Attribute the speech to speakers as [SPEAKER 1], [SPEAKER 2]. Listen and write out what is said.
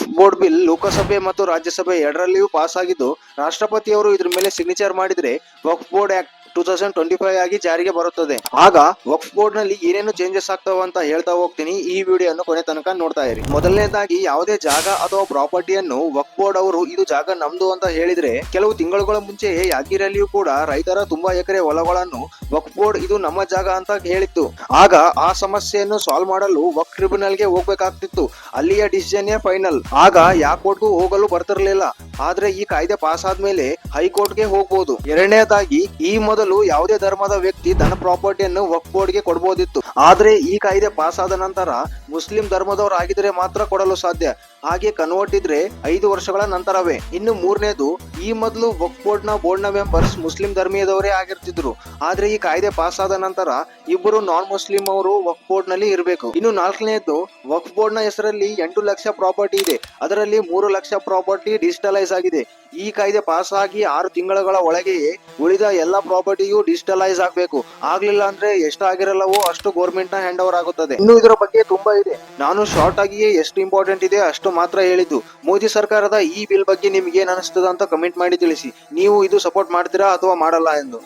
[SPEAKER 1] ವಕ್ಫ್ board bill ಲೋಕಸಭೆ ಮತ್ತು ರಾಜ್ಯಸಭೆ ಎರಡರಲ್ಲಿಯೂ pass ಆಗಿದ್ದು, ರಾಷ್ಟ್ರಪತಿಯವರು ಇದ್ರ ಮೇಲೆ ಸಿಗ್ನೇಚರ್ ಮಾಡಿದ್ರೆ ವಕ್ಫ್ ಬೋರ್ಡ್ ಆಕ್ಟ್ 2025 ಆಗಿ ಜಾರಿಗೆ ಬರುತ್ತದೆ. ಆಗ ವಕ್ಫ್ ಬೋರ್ಡ್ ನಲ್ಲಿ ಏನೇನು ಚೇಂಜಸ್ ಆಗ್ತಾವ ಅಂತ ಹೇಳ್ತಾ ಹೋಗ್ತೀನಿ. ಈ ವಿಡಿಯೋವನ್ನು ಕೊನೆ ತನಕ ನೋಡ್ತಾ ಇರಿ. ಮೊದಲನೇದಾಗಿ, ಯಾವುದೇ ಜಾಗ ಅಥವಾ ಪ್ರಾಪರ್ಟಿಯನ್ನು ವಕ್ಫ್ ಬೋರ್ಡ್ ಅವರು ಇದು ಜಾಗ ನಮ್ದು ಅಂತ ಹೇಳಿದ್ರೆ, ಕೆಲವು ತಿಂಗಳುಗಳ ಮುಂಚೆ ಯಾದಗಿರಿಯಲ್ಲಿಯೂ ಕೂಡ ರೈತರ ತುಂಬಾ ಎಕರೆ ಹೊಲಗಳನ್ನು ವಕ್ಫ್ ಬೋರ್ಡ್ ಇದು ನಮ್ಮ ಜಾಗ ಅಂತ ಹೇಳಿತ್ತು. ಆಗ ಆ ಸಮಸ್ಯೆಯನ್ನು ಸಾಲ್ವ್ ಮಾಡಲು ವಕ್ಫ್ ಟ್ರಿಬ್ಯುನಲ್ ಗೆ ಹೋಗ್ಬೇಕಾಗ್ತಿತ್ತು. ಅಲ್ಲಿಯ ಡಿಸಿಷನ್ ಫೈನಲ್. ಆಗ ಯಾವ ಕೋರ್ಟ್ಗೂ ಹೋಗಲು ಬರ್ತಿರ್ಲಿಲ್ಲ. ಆದ್ರೆ ಈ ಕಾಯ್ದೆ ಪಾಸ್ ಆದ್ಮೇಲೆ ಹೈಕೋರ್ಟ್ಗೆ ಹೋಗ್ಬೋದು. ಎರಡನೇದಾಗಿ, ಈ ಮೊದಲು ಯಾವುದೇ ಧರ್ಮದ ವ್ಯಕ್ತಿ ತನ್ನ ಪ್ರಾಪರ್ಟಿಯನ್ನು ವಕ್ಫ್ ಬೋರ್ಡ್ ಗೆ ಕೊಡಬಹುದಿತ್ತು. ಆದ್ರೆ ಈ ಕಾಯ್ದೆ ಪಾಸ್ ಆದ ನಂತರ ಮುಸ್ಲಿಂ ಧರ್ಮದವರು ಆಗಿದ್ರೆ ಮಾತ್ರ ಕೊಡಲು ಸಾಧ್ಯ. ಹಾಗೆ ಕನ್ವರ್ಟ್ ಇದ್ರೆ 5 ವರ್ಷಗಳ ನಂತರವೇ. ಇನ್ನು ಮೂರನೇದು, ಈ ಮೊದಲು ವಕ್ಫ್ ಬೋರ್ಡ್ ನ ಮೆಂಬರ್ಸ್ ಮುಸ್ಲಿಂ ಧರ್ಮೀಯದವರೇ ಆಗಿರ್ತಿದ್ರು. ಆದ್ರೆ ಈ ಕಾಯ್ದೆ ಪಾಸ್ ಆದ ನಂತರ ಇಬ್ಬರು ನಾನ್ ಮುಸ್ಲಿಂ ಅವರು ವಕ್ಫ್ ಬೋರ್ಡ್ ನಲ್ಲಿ ಇರಬೇಕು. ಇನ್ನು ನಾಲ್ಕನೇದು, ವಕ್ಫ್ ಬೋರ್ಡ್ ನ ಹೆಸರಲ್ಲಿ 8 ಲಕ್ಷ ಪ್ರಾಪರ್ಟಿ ಇದೆ. ಅದರಲ್ಲಿ 3 ಲಕ್ಷ ಪ್ರಾಪರ್ಟಿ ಡಿಜಿಟಲೈಸ್ ಆಗಿದೆ. ಈ ಕಾಯ್ದೆ ಪಾಸ್ ಆಗಿ 6 ತಿಂಗಳ ಒಳಗೆಯೇ ಉಳಿದ ಎಲ್ಲಾ ಪ್ರಾಪರ್ಟಿಯು ಡಿಜಿಟಲೈಸ್ ಆಗಬೇಕು. ಆಗ್ಲಿಲ್ಲ ಅಂದ್ರೆ ಎಷ್ಟಾಗಿರಲ್ಲವೋ ಅಷ್ಟು ಗೌರ್ಮೆಂಟ್ ನ ಹ್ಯಾಂಡ್ ಓವರ್ ಆಗುತ್ತದೆ. ಇನ್ನು ಇದರ ಬಗ್ಗೆ ತುಂಬಾ ಇದೆ. ನಾನು ಶಾರ್ಟ್ ಆಗಿಯೇ ಎಷ್ಟು ಇಂಪಾರ್ಟೆಂಟ್ ಇದೆ ಅಷ್ಟು ಮಾತ್ರ ಹೇಳಿದ್ದು. ಮೋದಿ ಸರ್ಕಾರದ ಈ ಬಿಲ್ ಬಗ್ಗೆ ನಿಮ್ಗೆ ಏನ್ ಅನಿಸ್ತದ ಅಂತ ಕಮೆಂಟ್ ಮಾಡಿ ತಿಳಿಸಿ. ನೀವು ಇದು ಸಪೋರ್ಟ್ ಮಾಡ್ತೀರಾ ಅಥವಾ ಮಾಡಲ್ಲ ಎಂದು.